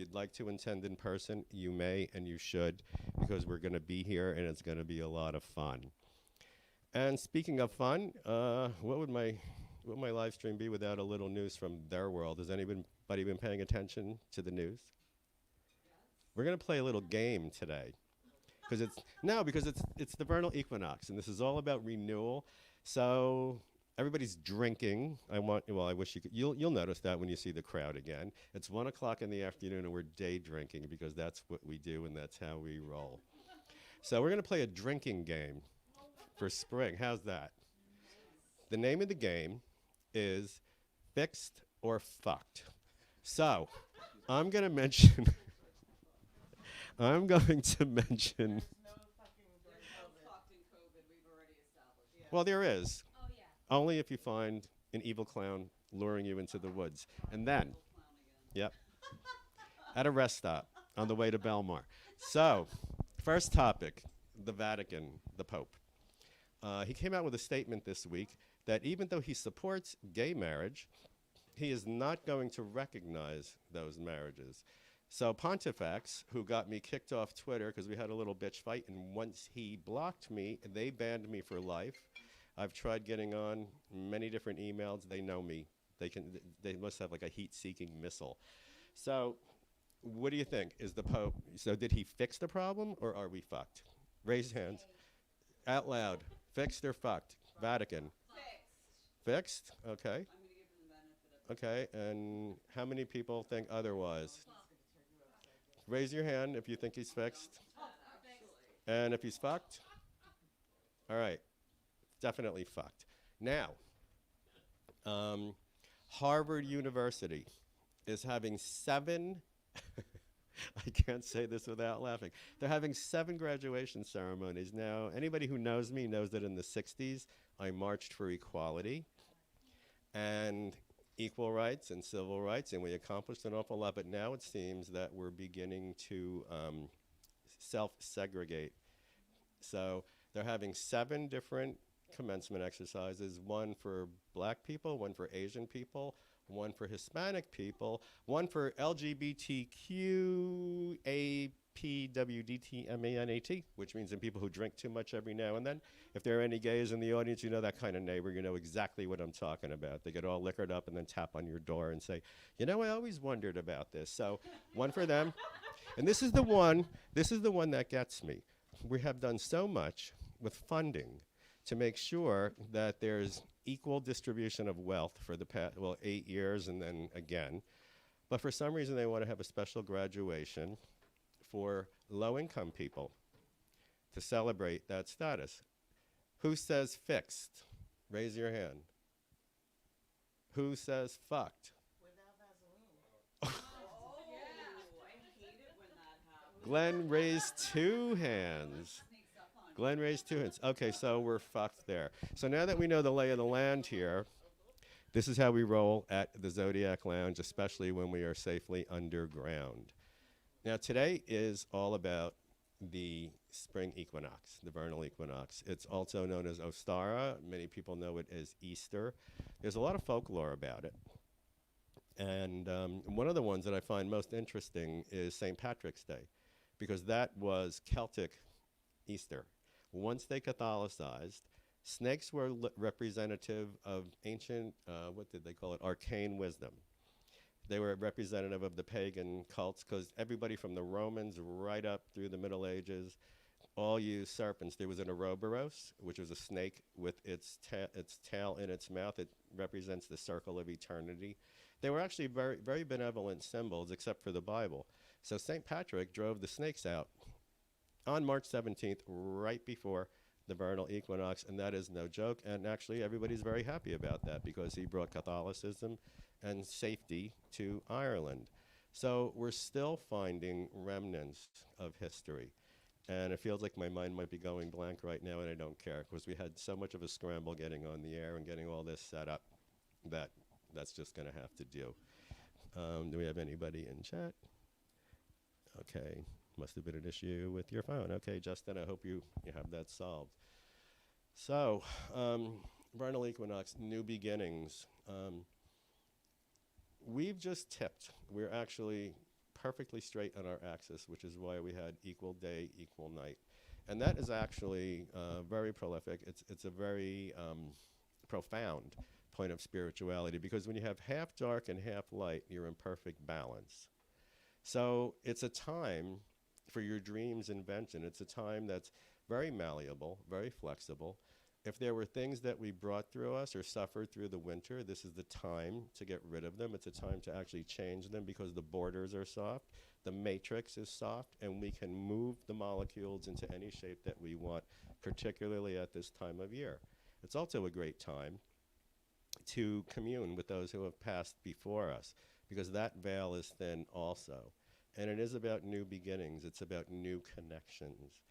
you'd like to attend in person, you may and you should, because we're going to be here and it's going to be a lot of fun. And speaking of fun, what would my live stream be without a little news from their world? Has anybody been paying attention to the news? We're going to play a little game today because it's the vernal equinox, and this is all about renewal. So everybody's drinking. I wish you could. You'll notice that when you see the crowd again. It's 1 o'clock in the afternoon, and we're day drinking because that's what we do and that's how we roll. So we're gonna play a drinking game for spring. How's that? The name of the game is fixed or fucked. So I'm gonna mention. I'm going to mention. Well, there is. Only if you find an evil clown luring you into the woods. And then, yep, at a rest stop on the way to Belmar. So, first topic, the Vatican, the Pope. He came out with a statement this week that even though he supports gay marriage, he is not going to recognize those marriages. So Pontifex, who got me kicked off Twitter because we had a little bitch fight, and once he blocked me, they banned me for life. I've tried getting on many different emails. They know me. They must have like a heat-seeking missile. So what do you think? Is the Pope, so did he fix the problem or are we fucked? Raise hands. Out loud. Fixed or fucked? Vatican. Fixed? Okay. Okay, and how many people think otherwise? Raise your hand if you think he's fixed. And if he's fucked? All right. Definitely fucked. Now, Harvard University is having I can't say this without laughing. They're having 7 graduation ceremonies. Now, anybody who knows me knows that in the 60s, I marched for equality and equal rights and civil rights, and we accomplished an awful lot, but now it seems that we're beginning to self-segregate. So they're having 7 different commencement exercises, one for black people, one for Asian people, one for Hispanic people, one for LGBTQAPWDTMANAT, which means in people who drink too much every now and then. If there are any gays in the audience, you know that kind of neighbor, you know exactly what I'm talking about. They get all liquored up and then tap on your door and say, you know, I always wondered about this. So one for them. And this is the one that gets me. We have done so much with funding to make sure that there's equal distribution of wealth for the past, 8 years and then again. But for some reason, they want to have a special graduation for low-income people to celebrate that status. Who says fixed? Raise your hand. Who says fucked? Glenn raised 2 hands. Glenn raised 2 hands. Okay, so we're fucked there. So now that we know the lay of the land here, this is how we roll at the Zodiac Lounge, especially when we are safely underground. Now today is all about the spring equinox, the vernal equinox. It's also known as Ostara. Many people know it as Easter. There's a lot of folklore about it. And one of the ones that I find most interesting is St. Patrick's Day, because that was Celtic Easter. Once they Catholicized, snakes were representative of ancient, what did they call it, arcane wisdom. They were representative of the pagan cults because everybody from the Romans right up through the Middle Ages all used serpents. There was an Ouroboros, which was a snake with its tail in its mouth. It represents the circle of eternity. They were actually very, very benevolent symbols, except for the Bible. So St. Patrick drove the snakes out on March 17th, right before the vernal equinox, and that is no joke. And actually, everybody's very happy about that because he brought Catholicism and safety to Ireland. So we're still finding remnants of history. And it feels like my mind might be going blank right now, and I don't care because we had so much of a scramble getting on the air and getting all this set up that that's just going to have to do. Do we have anybody in chat? Okay. Must have been an issue with your phone. Okay, Justin, I hope you have that solved. So, vernal equinox, new beginnings. We've just tipped. We're actually perfectly straight on our axis, which is why we had equal day, equal night. And that is actually very prolific. It's a very profound point of spirituality, because when you have half dark and half light, you're in perfect balance. So it's a time for your dreams invention. It's a time that's very malleable, very flexible. If there were things that we brought through us or suffered through the winter, this is the time to get rid of them. It's a time to actually change them, because the borders are soft, the matrix is soft, and we can move the molecules into any shape that we want, particularly at this time of year. It's also a great time to commune with those who have passed before us, because that veil is thin also. And it is about new beginnings. It's about new connections.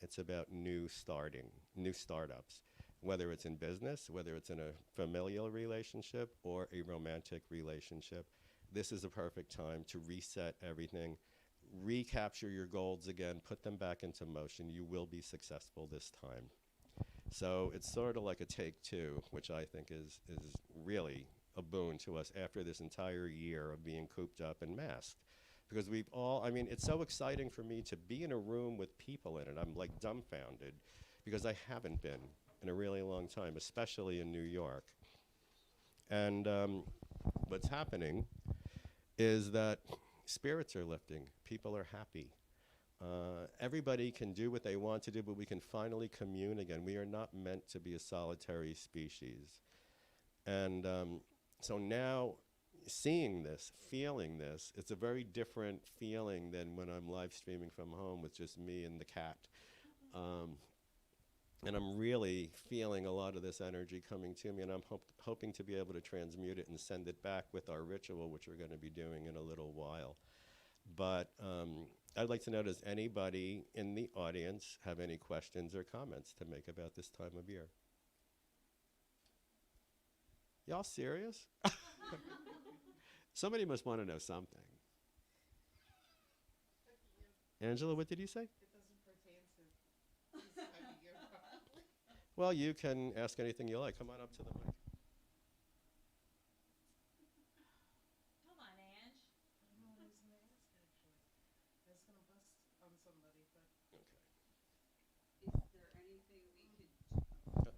It's about new startups, whether it's in business, whether it's in a familial relationship or a romantic relationship. This is a perfect time to reset everything, recapture your goals again, put them back into motion. You will be successful this time. So it's sort of like a take two, which I think is really a boon to us after this entire year of being cooped up and masked. Because we've all, I mean, it's so exciting for me to be in a room with people in it. I'm like dumbfounded, because I haven't been in a really long time, especially in New York. And what's happening is that spirits are lifting. People are happy. Everybody can do what they want to do, but we can finally commune again. We are not meant to be a solitary species. And so now, seeing this, feeling this, it's a very different feeling than when I'm live streaming from home with just me and the cat. And I'm really feeling a lot of this energy coming to me, and I'm hoping to be able to transmute it and send it back with our ritual, which we're going to be doing in a little while. But I'd like to know, does anybody in the audience have any questions or comments to make about this time of year? Y'all serious? Somebody must want to know something. Angela, what did you say? It doesn't pertain to this time of year. Well, you can ask anything you like. Come on up to the mic. Come on, Ange. I don't know what I was going to ask, actually. I was going to bust on somebody, but Okay. Is there anything we could?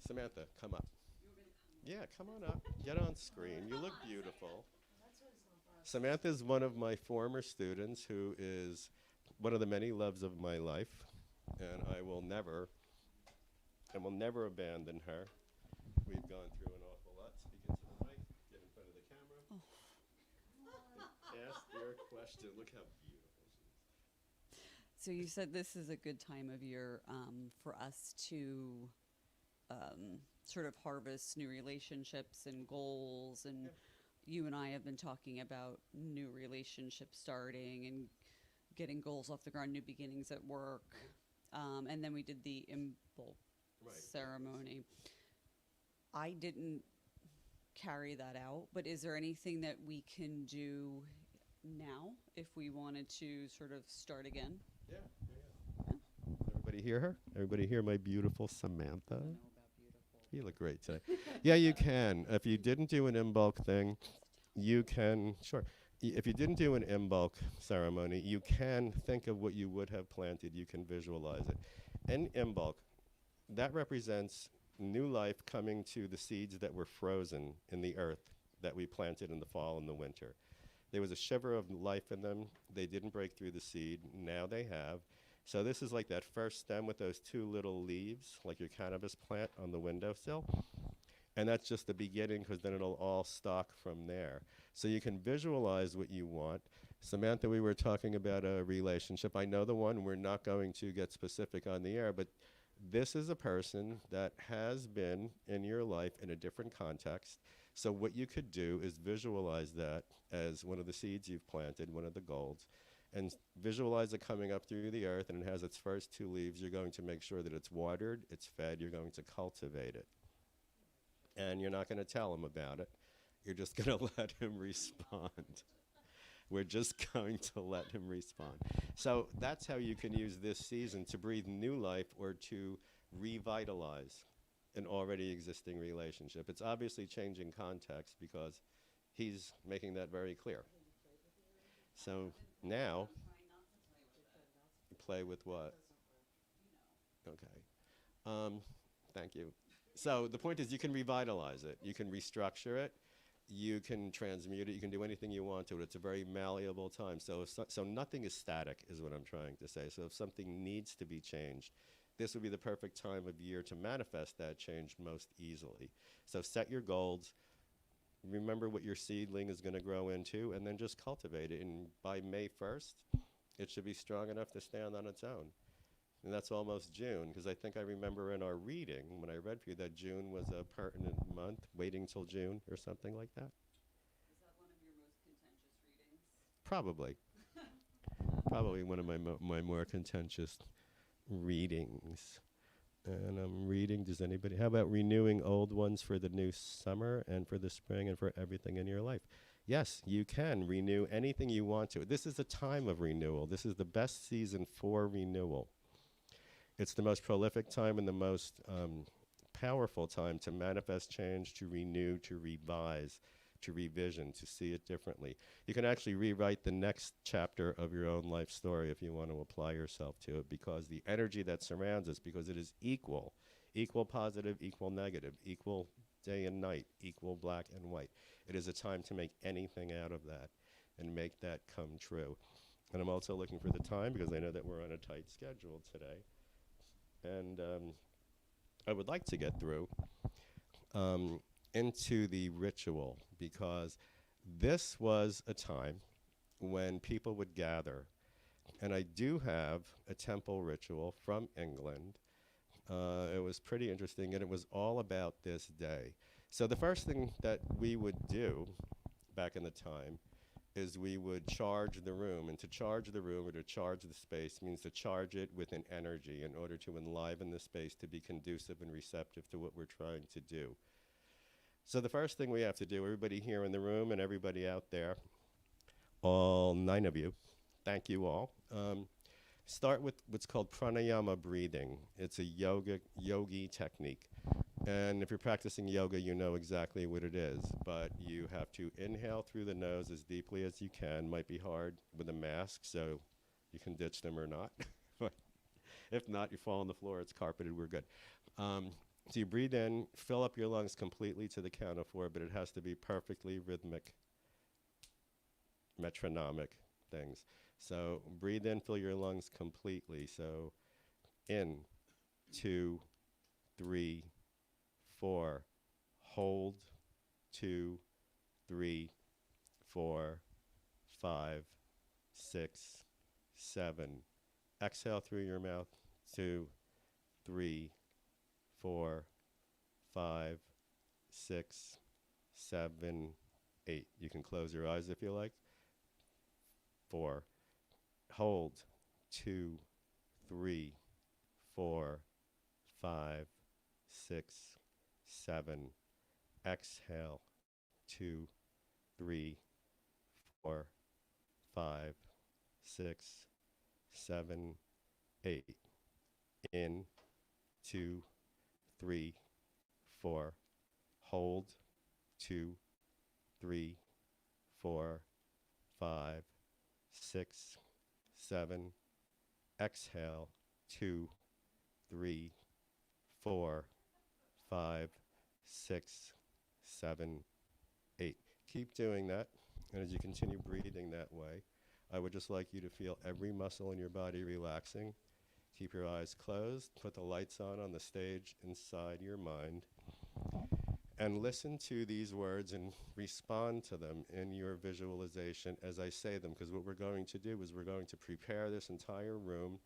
Samantha, come up. You were gonna come. Yeah, come on up. Get on screen. You look beautiful. that's what I was going to bust. Samantha is one of my former students, who is one of the many loves of my life, and I will never abandon her. We've gone through an awful lot. Speak into the mic, get in front of the camera, and ask your question. Look how beautiful she is. So you said this is a good time of year for us to sort of harvest new relationships and goals. And Yeah. you and I have been talking about new relationships starting and getting goals off the ground, new beginnings at work. And then we did the Imbolc Right. ceremony. I didn't carry that out, but is there anything that we can do now if we wanted to sort of start again? Yeah. Everybody hear her? Everybody hear my beautiful Samantha? I don't know about beautiful. You look great today. Yeah, you can. If you didn't do an Imbolc thing, you can, sure. If you didn't do an Imbolc ceremony, you can think of what you would have planted. You can visualize it. And Imbolc, that represents new life coming to the seeds that were frozen in the earth that we planted in the fall and the winter. There was a shiver of life in them. They didn't break through the seed. Now they have. So this is like that first stem with those two little leaves, like your cannabis plant on the windowsill. And that's just the beginning, because then it'll all stalk from there. So you can visualize what you want. Samantha, we were talking about a relationship. I know the one. We're not going to get specific on the air, but this is a person that has been in your life in a different context. So what you could do is visualize that as one of the seeds you've planted, one of the golds, and visualize it coming up through the earth, and it has its first two leaves. You're going to make sure that it's watered, it's fed, you're going to cultivate it. And you're not going to tell him about it. You're just going to let him respond. We're just going to let him respond. So that's how you can use this season to breathe new life or to revitalize an already existing relationship. It's obviously changing context because he's making that very clear. So Now, I'm trying not to play with it. you play with what? You know. Okay. Thank you. So the point is, you can revitalize it. You can restructure it. You can transmute it. You can do anything you want to it. It's a very malleable time. So nothing is static, is what I'm trying to say. So if something needs to be changed, this would be the perfect time of year to manifest that change most easily. So set your goals. Remember what your seedling is going to grow into, and then just cultivate it. And by May 1st, it should be strong enough to stand on its own. And that's almost June, because I think I remember in our reading, when I read for you, that June was a pertinent month, waiting till June or something like that. Is that one of your most contentious readings? Probably. Probably one of my more contentious readings. And I'm reading, does anybody, how about renewing old ones for the new summer and for the spring and for everything in your life? Yes, you can renew anything you want to. This is a time of renewal. This is the best season for renewal. It's the most prolific time and the most powerful time to manifest change, to renew, to revise, to revision, to see it differently. You can actually rewrite the next chapter of your own life story if you want to apply yourself to it, because the energy that surrounds us, because it is equal, equal positive, equal negative, equal day and night, equal black and white. It is a time to make anything out of that and make that come true. And I'm also looking for the time, because I know that we're on a tight schedule today. And I would like to get through into the ritual, because this was a time when people would gather. And I do have a temple ritual from England. It was pretty interesting, and it was all about this day. So the first thing that we would do back in the time is we would charge the room. And to charge the room, or to charge the space, means to charge it with an energy in order to enliven the space to be conducive and receptive to what we're trying to do. So the first thing we have to do, everybody here in the room and everybody out there, all 9 of you, thank you all. Start with what's called pranayama breathing. It's a yogi technique. And if you're practicing yoga, you know exactly what it is. But you have to inhale through the nose as deeply as you can. Might be hard with a mask, so you can ditch them or not. But if not, you fall on the floor, it's carpeted, we're good. So you breathe in, fill up your lungs completely to the count of 4, but it has to be perfectly rhythmic, metronomic things. So breathe in, fill your lungs completely. So in, 2, 3, 4. Hold, 2, 3, 4, 5, 6, 7. Exhale through your mouth, 2, 3, 4, 5, 6, 7, 8. You can close your eyes if you like. 4. Hold, 2, 3, 4, 5, 6, 7. Exhale, 2, 3, 4, 5, 6, 7, 8. In, 2, 3, 4. Hold, 2, 3, 4, 5, 6, 7. Exhale, 2, 3, 4, 5, 6, 7, 8. Keep doing that. And as you continue breathing that way, I would just like you to feel every muscle in your body relaxing. Keep your eyes closed. Put the lights on the stage inside your mind. And listen to these words and respond to them in your visualization as I say them, because what we're going to do is we're going to prepare this entire room,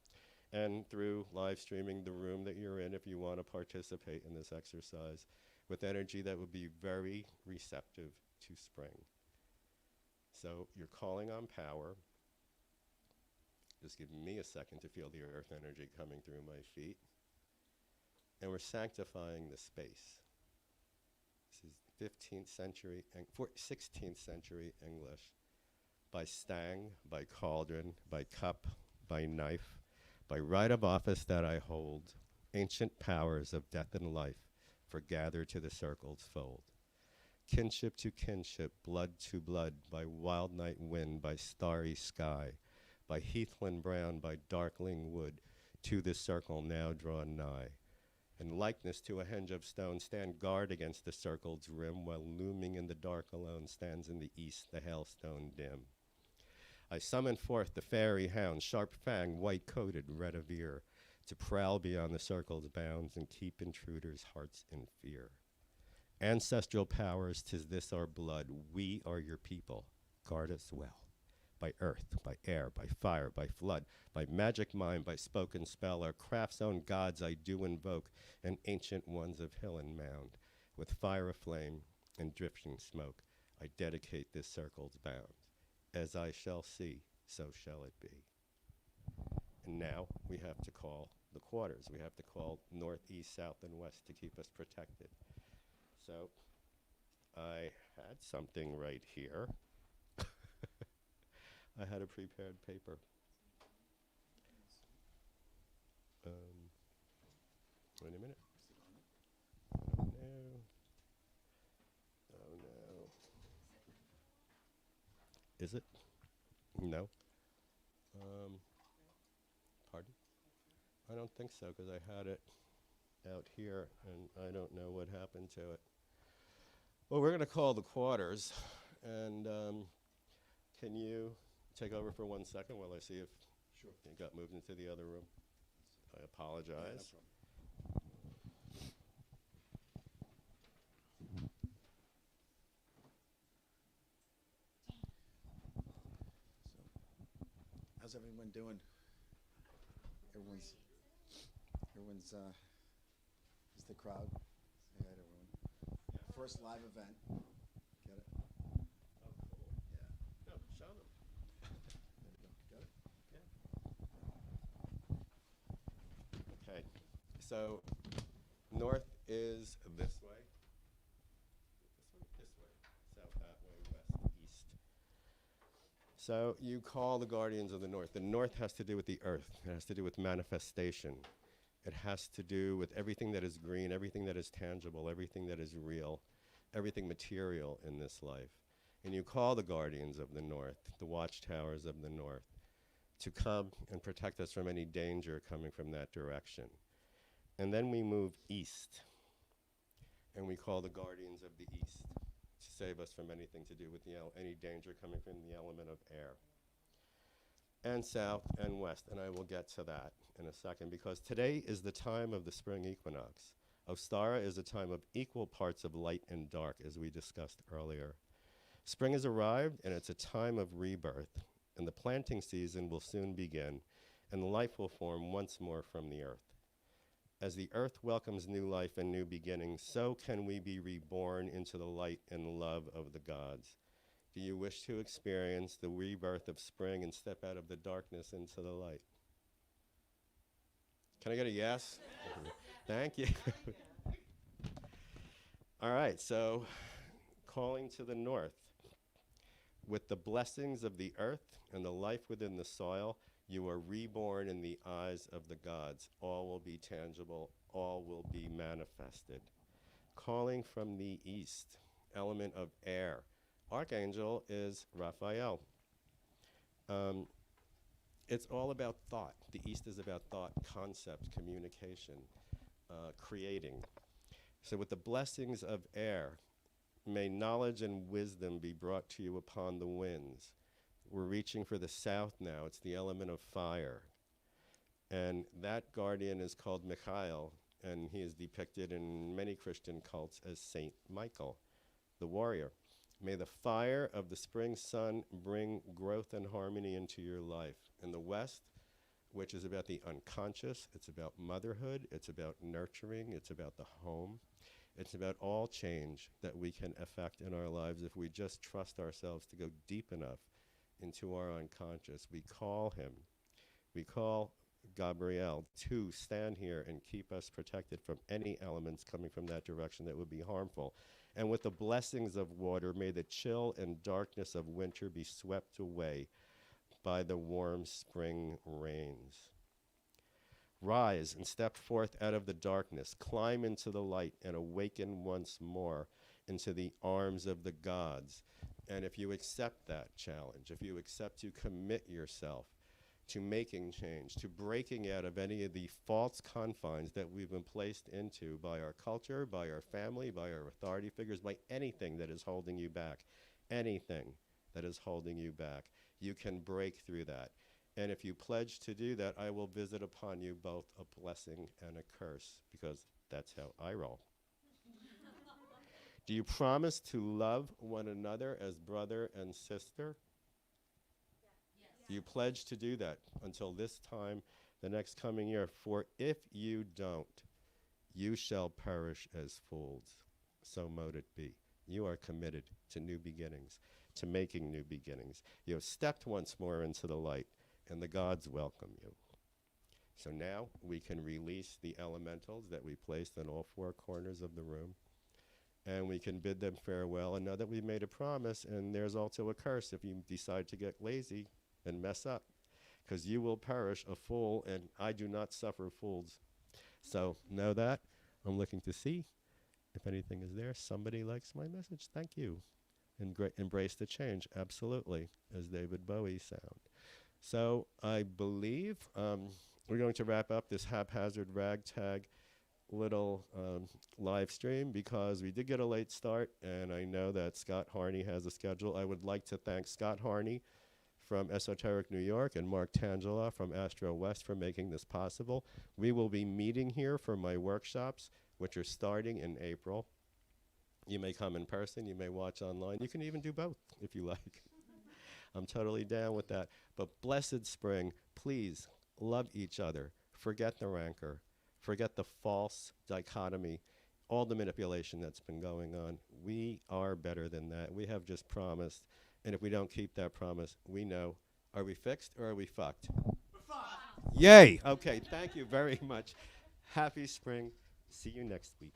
and through live streaming the room that you're in, if you want to participate in this exercise, with energy that would be very receptive to spring. So you're calling on power. Just give me a second to feel the earth energy coming through my feet. And we're sanctifying the space. This is 15th century and 16th century English. By stang, by cauldron, by cup, by knife, by right of office that I hold, ancient powers of death and life, forgather to the circle's fold. kinship to kinship, blood to blood, by wild night wind, by starry sky, by heathland brown, by darkling wood, to this circle now draw nigh. In likeness to a henge of stone, stand guard against the circle's rim, while looming in the dark alone stands in the east the hailstone dim. I summon forth the fairy hound, sharp fang, white-coated, red of ear, to prowl beyond the circle's bounds and keep intruders' hearts in fear. Ancestral powers, 'tis this our blood, we are your people, guard us well. By earth, by air, by fire, by flood, by magic mind, by spoken spell, our craft's own gods I do invoke, and ancient ones of hill and mound. With fire aflame and drifting smoke, I dedicate this circle's bounds. As I shall see, so shall it be. And now we have to call the quarters. We have to call north, east, south, and west to keep us protected. So I had something right here. I had a prepared paper. Wait a minute. Oh no. Oh no. Is it? No. Pardon? I don't think so, because I had it out here and I don't know what happened to it. Well, we're going to call the quarters, and can you take over for 1 second while I see if Sure. you got moved into the other room? I apologize. How's everyone doing? Everyone's, is the crowd? Say hi to everyone. First live event. Get it? Oh, cool. Yeah. No, show them. There we go. Got it? Okay, so north is this way. This way, south that way, west, east. So you call the guardians of the north. The north has to do with the earth. It has to do with manifestation. It has to do with everything that is green, everything that is tangible, everything that is real, everything material in this life. And you call the guardians of the north, the watchtowers of the north, to come and protect us from any danger coming from that direction. And then we move east, and we call the guardians of the east to save us from anything to do with any danger coming from the element of air. And south and west, and I will get to that in a second, because today is the time of the spring equinox. Ostara is a time of equal parts of light and dark, as we discussed earlier. Spring has arrived, and it's a time of rebirth, and the planting season will soon begin, and life will form once more from the earth. As the earth welcomes new life and new beginnings, so can we be reborn into the light and love of the gods. Do you wish to experience the rebirth of spring and step out of the darkness into the light? Can I get a yes? Thank you. All right, so calling to the north. With the blessings of the earth and the life within the soil, you are reborn in the eyes of the gods. All will be tangible, all will be manifested. Calling from the east, element of air. Archangel is Raphael. It's all about thought. The east is about thought, concept, communication, creating. So with the blessings of air, may knowledge and wisdom be brought to you upon the winds. We're reaching for the south now. It's the element of fire. And that guardian is called Michael, and he is depicted in many Christian cults as Saint Michael, the warrior. May the fire of the spring sun bring growth and harmony into your life. In the west, which is about the unconscious, it's about motherhood, it's about nurturing, it's about the home. It's about all change that we can effect in our lives if we just trust ourselves to go deep enough into our unconscious. We call him. We call Gabriel to stand here and keep us protected from any elements coming from that direction that would be harmful. And with the blessings of water, may the chill and darkness of winter be swept away by the warm spring rains. Rise and step forth out of the darkness, climb into the light, and awaken once more. into the arms of the gods. And if you accept that challenge, if you accept to commit yourself to making change, to breaking out of any of the false confines that we've been placed into by our culture, by our family, by our authority figures, by anything that is holding you back, anything that is holding you back, you can break through that. And if you pledge to do that, I will visit upon you both a blessing and a curse, because that's how I roll. Do you promise to love one another as brother and sister? Do you pledge to do that until this time, the next coming year? For if you don't, you shall perish as fools. So mote it be. You are committed to new beginnings, to making new beginnings. You have stepped once more into the light, and the gods welcome you. So now we can release the elementals that we placed in all four corners of the room, and we can bid them farewell and know that we've made a promise, and there's also a curse if you decide to get lazy and mess up, because you will perish a fool, and I do not suffer fools. So know that. I'm looking to see if anything is there. Somebody likes my message. Thank you. Embrace the change. Absolutely, as David Bowie sound. So I believe we're going to wrap up this haphazard ragtag little live stream, because we did get a late start, and I know that Scott Harney has a schedule. I would like to thank Scott Harney from Esoteric New York and Mark Tangela from Astro West for making this possible. We will be meeting here for my workshops, which are starting in April. You may come in person, you may watch online. You can even do both if you like. I'm totally down with that. But blessed spring, please love each other. Forget the rancor. Forget the false dichotomy, all the manipulation that's been going on. We are better than that. We have just promised. And if we don't keep that promise, we know, are we fixed or are we fucked? We're fucked. Yay! Okay, thank you very much. Happy spring. See you next week.